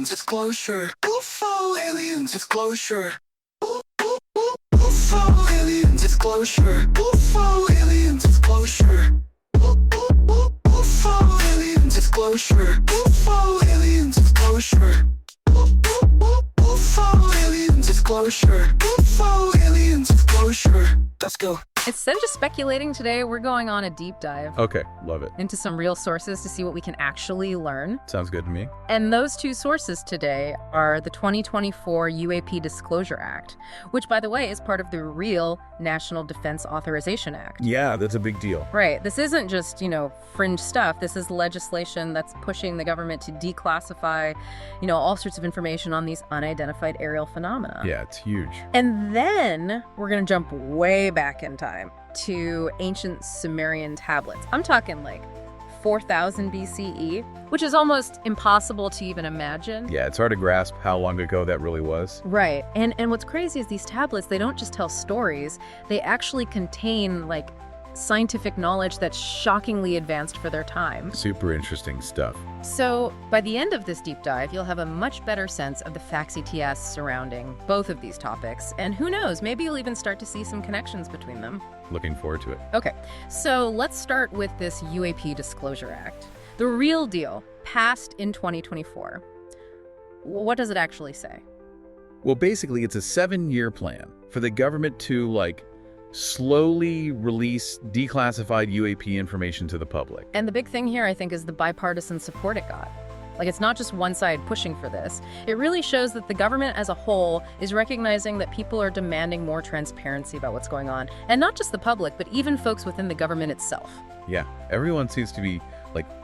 aliens disclosure. UFO aliens disclosure. UFO aliens disclosure. UFO aliens disclosure. UFO aliens disclosure. UFO aliens disclosure. UFO aliens disclosure. UFO aliens disclosure. Let's go. Instead of just speculating today, we're going on a deep dive Okay, love it. into some real sources to see what we can actually learn. Sounds good to me. And those two sources today are the 2024 UAP Disclosure Act, which, by the way, is part of the real National Defense Authorization Act. Yeah, that's a big deal. Right. This isn't just, fringe stuff. This is legislation that's pushing the government to declassify, all sorts of information on these unidentified aerial phenomena. Yeah, it's huge. And then we're going to jump way back in time to ancient Sumerian tablets. I'm talking like 4000 BCE, which is almost impossible to even imagine. Yeah, it's hard to grasp how long ago that really was. Right. And what's crazy is these tablets, they don't just tell stories, they actually contain like scientific knowledge that's shockingly advanced for their time. Super interesting stuff. So by the end of this deep dive, you'll have a much better sense of the facts ETS surrounding both of these topics. And who knows, maybe you'll even start to see some connections between them. Looking forward to it. Okay, so let's start with this UAP Disclosure Act. The real deal, passed in 2024. What does it actually say? Well, basically, it's a 7-year plan for the government to, slowly release declassified UAP information to the public. And the big thing here, I think, is the bipartisan support it got. It's not just one side pushing for this. It really shows that the government as a whole is recognizing that people are demanding more transparency about what's going on. And not just the public, but even folks within the government itself. Yeah, everyone seems to be,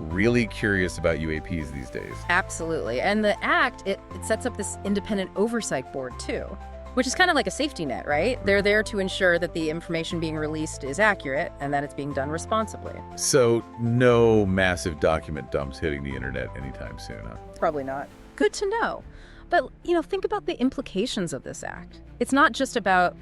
really curious about UAPs these days. Absolutely. And the act, it sets up this independent oversight board, too, which is kind of like a safety net, right? They're there to ensure that the information being released is accurate and that it's being done responsibly. So no massive document dumps hitting the internet anytime soon, huh? Probably not. Good to know. But, think about the implications of this act. It's not just about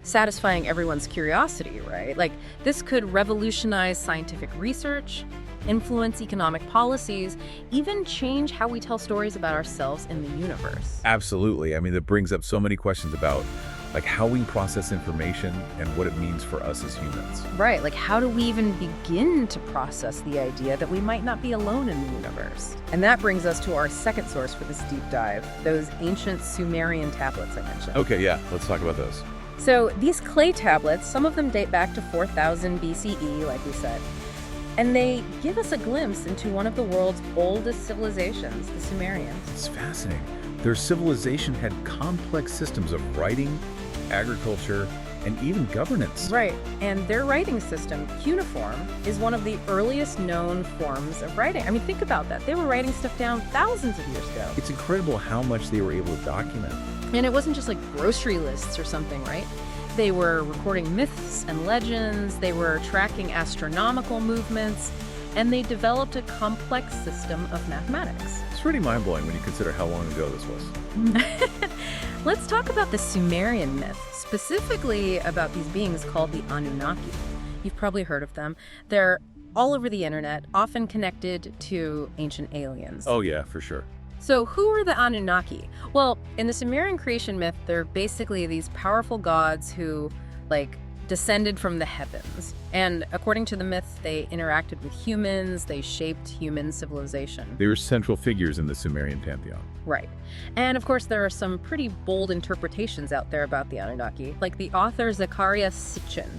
satisfying everyone's curiosity, right? This could revolutionize scientific research, influence economic policies, even change how we tell stories about ourselves in the universe. Absolutely. I mean, that brings up so many questions about how we process information and what it means for us as humans. Right. How do we even begin to process the idea that we might not be alone in the universe? And that brings us to our second source for this deep dive, those ancient Sumerian tablets I mentioned. Okay, yeah, let's talk about those. So these clay tablets, some of them date back to 4000 BCE, like we said. And they give us a glimpse into one of the world's oldest civilizations, the Sumerians. It's fascinating. Their civilization had complex systems of writing, agriculture, and even governance. Right. And their writing system, cuneiform, is one of the earliest known forms of writing. I mean, think about that. They were writing stuff down thousands of years ago. It's incredible how much they were able to document. And it wasn't just grocery lists or something, right? They were recording myths and legends, they were tracking astronomical movements, and they developed a complex system of mathematics. It's pretty mind-blowing when you consider how long ago this was. Let's talk about the Sumerian myth, specifically about these beings called the Anunnaki. You've probably heard of them. They're all over the internet, often connected to ancient aliens. Oh yeah, for sure. So who are the Anunnaki? Well, in the Sumerian creation myth, they're basically these powerful gods who, descended from the heavens. And according to the myth, they interacted with humans, they shaped human civilization. They were central figures in the Sumerian pantheon. Right. And of course, there are some pretty bold interpretations out there about the Anunnaki, like the author Zecharia Sitchin.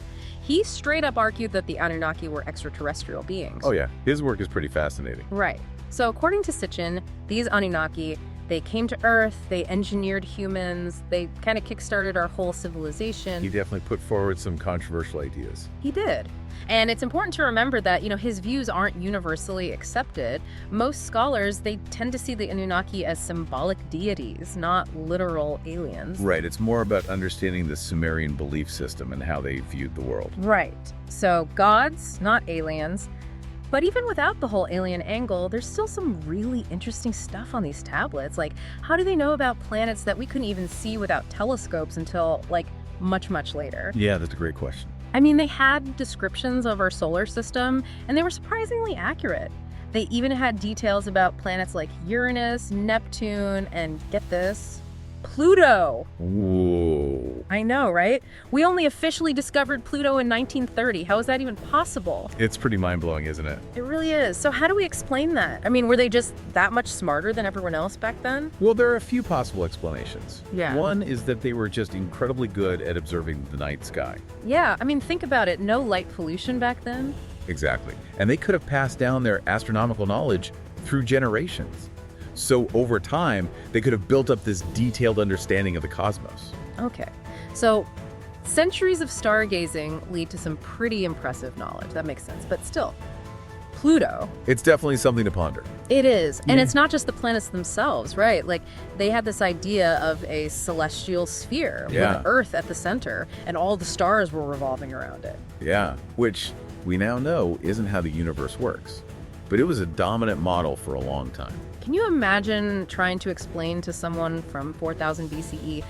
He straight up argued that the Anunnaki were extraterrestrial beings. Oh yeah, his work is pretty fascinating. Right. So according to Sitchin, these Anunnaki, they came to Earth, they engineered humans, they kind of kickstarted our whole civilization. He definitely put forward some controversial ideas. He did. And it's important to remember that, his views aren't universally accepted. Most scholars, they tend to see the Anunnaki as symbolic deities, not literal aliens. Right, it's more about understanding the Sumerian belief system and how they viewed the world. Right. So gods, not aliens. But even without the whole alien angle, there's still some really interesting stuff on these tablets. How do they know about planets that we couldn't even see without telescopes until, much, much later? Yeah, that's a great question. I mean, they had descriptions of our solar system, and they were surprisingly accurate. They even had details about planets like Uranus, Neptune, and get this, Pluto. Whoa. I know, right? We only officially discovered Pluto in 1930. How is that even possible? It's pretty mind-blowing, isn't it? It really is. So how do we explain that? I mean, were they just that much smarter than everyone else back then? Well, there are a few possible explanations. Yeah. One is that they were just incredibly good at observing the night sky. Yeah, I mean, think about it. No light pollution back then. Exactly. And they could have passed down their astronomical knowledge through generations. So over time, they could have built up this detailed understanding of the cosmos. Okay. So centuries of stargazing lead to some pretty impressive knowledge. That makes sense. But still, Pluto. It's definitely something to ponder. It is. And it's not just the planets themselves, right? Like, they had this idea of a celestial sphere Yeah. with Earth at the center, and all the stars were revolving around it. Yeah, which we now know isn't how the universe works. But it was a dominant model for a long time. Can you imagine trying to explain to someone from 4000 BCE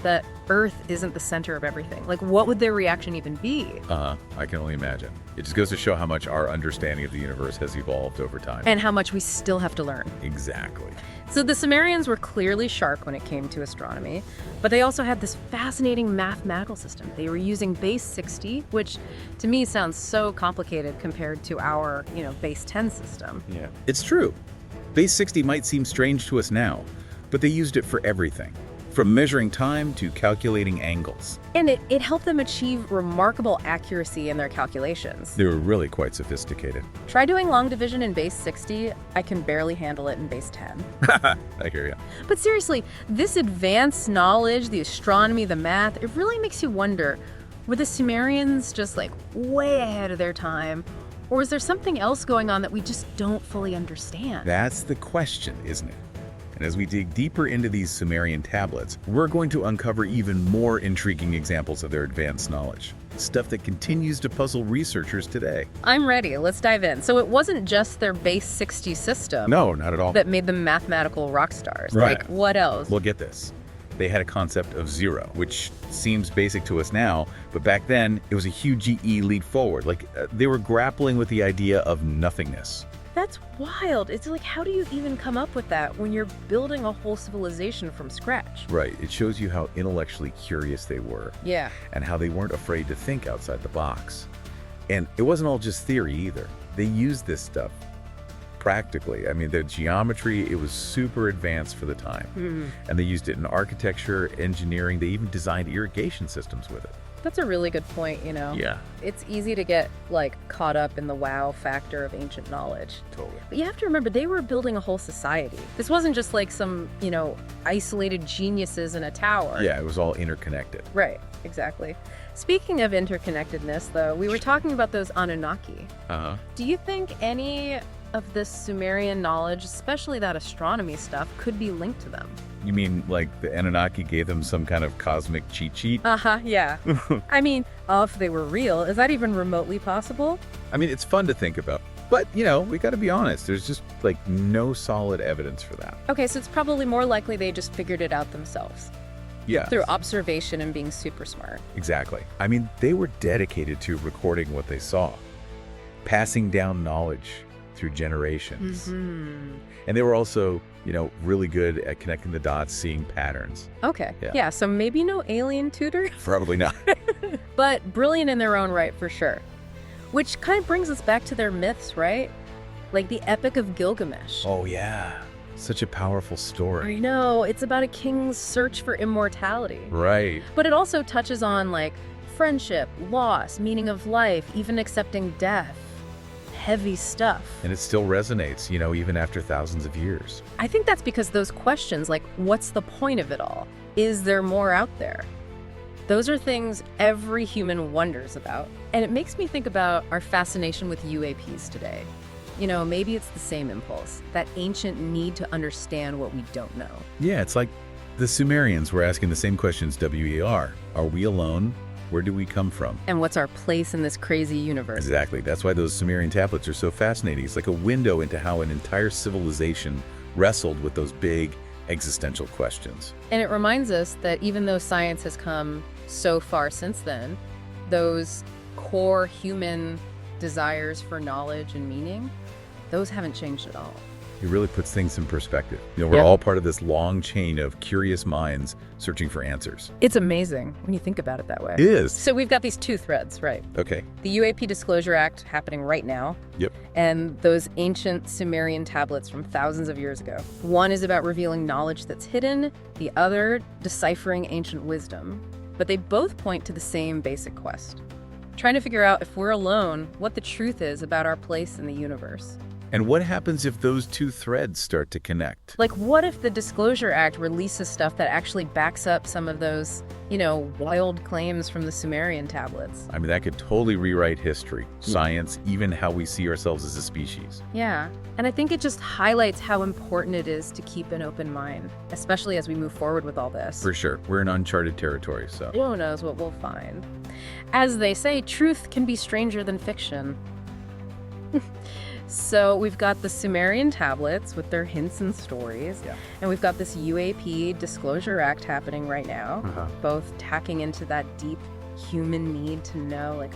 that Earth isn't the center of everything? Like, what would their reaction even be? I can only imagine. It just goes to show how much our understanding of the universe has evolved over time. And how much we still have to learn. Exactly. So the Sumerians were clearly sharp when it came to astronomy, but they also had this fascinating mathematical system. They were using base 60, which to me sounds so complicated compared to our, base 10 system. Yeah. It's true. Base 60 might seem strange to us now, but they used it for everything, from measuring time to calculating angles. And it helped them achieve remarkable accuracy in their calculations. They were really quite sophisticated. Try doing long division in base 60. I can barely handle it in base 10. I hear you. But seriously, this advanced knowledge, the astronomy, the math, it really makes you wonder, were the Sumerians just like way ahead of their time? Or is there something else going on that we just don't fully understand? That's the question, isn't it? And as we dig deeper into these Sumerian tablets, we're going to uncover even more intriguing examples of their advanced knowledge. Stuff that continues to puzzle researchers today. I'm ready. Let's dive in. So it wasn't just their base 60 system No, not at all. that made them mathematical rock stars. Right. Like, what else? Well, get this. They had a concept of zero, which seems basic to us now, but back then it was a huge leap forward. They were grappling with the idea of nothingness. That's wild. It's like, how do you even come up with that when you're building a whole civilization from scratch? Right. It shows you how intellectually curious they were. Yeah. And how they weren't afraid to think outside the box. And it wasn't all just theory either. They used this stuff practically. I mean, the geometry, it was super advanced for the time. And they used it in architecture, engineering. They even designed irrigation systems with it. That's a really good point, Yeah, It's easy to get, caught up in the wow factor of ancient knowledge. totally. But you have to remember, they were building a whole society. This wasn't just like some, isolated geniuses in a tower. Yeah, it was all interconnected. Right, exactly. Speaking of interconnectedness, though, we were talking about those Anunnaki. Uh-huh. Do you think any of this Sumerian knowledge, especially that astronomy stuff, could be linked to them? You mean like the Anunnaki gave them some kind of cosmic cheat sheet? Yeah. I mean, if they were real, is that even remotely possible? I mean, it's fun to think about. But, we got to be honest. There's just, no solid evidence for that. Okay, so it's probably more likely they just figured it out themselves. Yeah. Through observation and being super smart. Exactly. I mean, they were dedicated to recording what they saw, passing down knowledge through generations. And they were also, really good at connecting the dots, seeing patterns. Okay. Yeah. Yeah, so maybe no alien tutors, Probably not. but brilliant in their own right for sure. Which kind of brings us back to their myths, right? Like the Epic of Gilgamesh. Oh, yeah. Such a powerful I story. know, it's about a king's search for immortality. Right. But it also touches on friendship, loss, meaning of life, even accepting death. Heavy stuff. And it still resonates, even after thousands of years. I think that's because those questions, what's the point of it all? Is there more out there? Those are things every human wonders about. And it makes me think about our fascination with UAPs today. Maybe it's the same impulse, that ancient need to understand what we don't know. Yeah, it's like the Sumerians were asking the same questions WER. Are we alone? Where do we come from? And what's our place in this crazy universe? Exactly. That's why those Sumerian tablets are so fascinating. It's like a window into how an entire civilization wrestled with those big existential questions. And it reminds us that even though science has come so far since then, those core human desires for knowledge and meaning those haven't changed at all. It really puts things in perspective. We're all part of this long chain of curious minds searching for answers. It's amazing when you think about it that way. It is. So we've got these two threads, right? Okay. The UAP Disclosure Act happening right now. Yep. And those ancient Sumerian tablets from thousands of years ago. One is about revealing knowledge that's hidden, the other deciphering ancient wisdom. But they both point to the same basic quest. Trying to figure out if we're alone, what the truth is about our place in the universe. And what happens if those two threads start to connect? Like, what if the Disclosure Act releases stuff that actually backs up some of those, wild claims from the Sumerian tablets? I mean, that could totally rewrite history, science, even how we see ourselves as a species. Yeah, and I think it just highlights how important it is to keep an open mind, especially as we move forward with all this. For sure. We're in uncharted territory, so. Who knows what we'll find. As they say, truth can be stranger than fiction. So we've got the Sumerian tablets with their hints and stories, and we've got this UAP Disclosure Act happening right now, both tacking into that deep human need to know, like,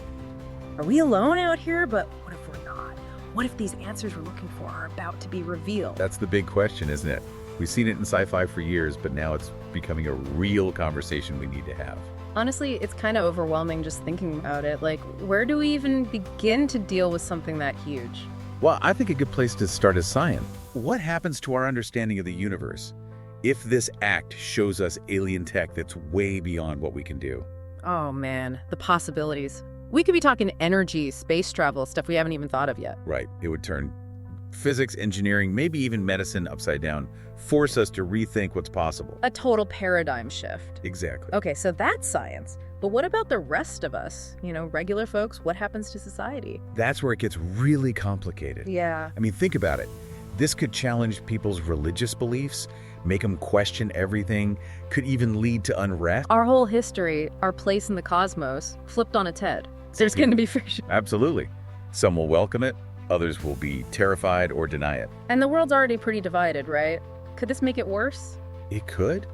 are we alone out here? But what if we're not? What if these answers we're looking for are about to be revealed? That's the big question, isn't it? We've seen it in sci-fi for years, but now it's becoming a real conversation we need to have. Honestly, it's kind of overwhelming just thinking about it. Like, where do we even begin to deal with something that huge? Well, I think a good place to start is science. What happens to our understanding of the universe if this act shows us alien tech that's way beyond what we can do? Oh man, the possibilities. We could be talking energy, space travel, stuff we haven't even thought of yet. Right. It would turn physics, engineering, maybe even medicine upside down, force us to rethink what's possible. A total paradigm shift. Exactly. Okay, so that's science. But what about the rest of us? Regular folks, what happens to society? That's where it gets really complicated. Yeah. I mean, think about it. This could challenge people's religious beliefs, make them question everything, could even lead to unrest. Our whole history, our place in the cosmos, flipped on its head. There's going to be friction. Absolutely. Some will welcome it, others will be terrified or deny it. And the world's already pretty divided, right? Could this make it worse? It could.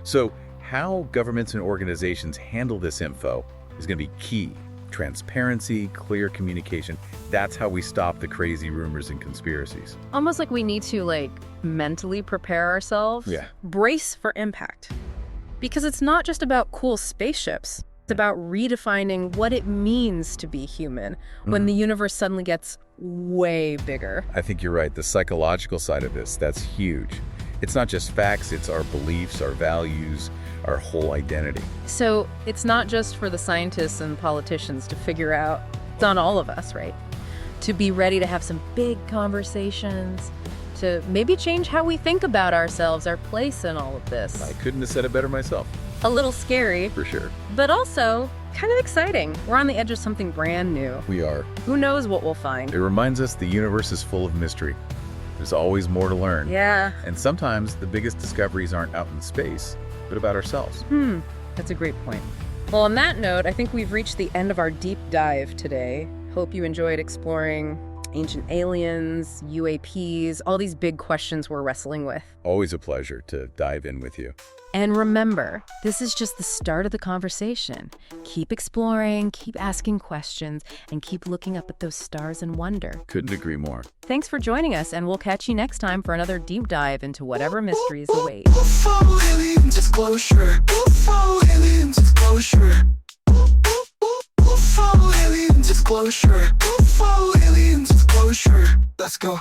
So, how governments and organizations handle this info is going to be key. Transparency, clear communication. That's how we stop the crazy rumors and conspiracies. Almost like we need to, mentally prepare ourselves. Yeah. Brace for impact. Because it's not just about cool spaceships. It's about redefining what it means to be human when the universe suddenly gets way bigger. I think you're right. The psychological side of this, that's huge. It's not just facts, it's our beliefs, our values, our whole identity. So it's not just for the scientists and politicians to figure out. It's on all of us, right? To be ready to have some big conversations, to maybe change how we think about ourselves, our place in all of this. I couldn't have said it better myself. A little scary, For sure. but also kind of exciting. We're on the edge of something brand new. We are. Who knows what we'll find? It reminds us the universe is full of mystery. There's always more to learn. Yeah. And sometimes the biggest discoveries aren't out in space, but about ourselves. That's a great point. Well, on that note, I think we've reached the end of our deep dive today. Hope you enjoyed exploring ancient aliens, UAPs, all these big questions we're wrestling with. Always a pleasure to dive in with you. And remember, this is just the start of the conversation. Keep exploring, keep asking questions, and keep looking up at those stars in wonder. Couldn't agree more. Thanks for joining us, and we'll catch you next time for another deep dive into whatever mysteries await. UFO alien disclosure. UFO alien disclosure. UFO alien disclosure. UFO alien disclosure. Let's go.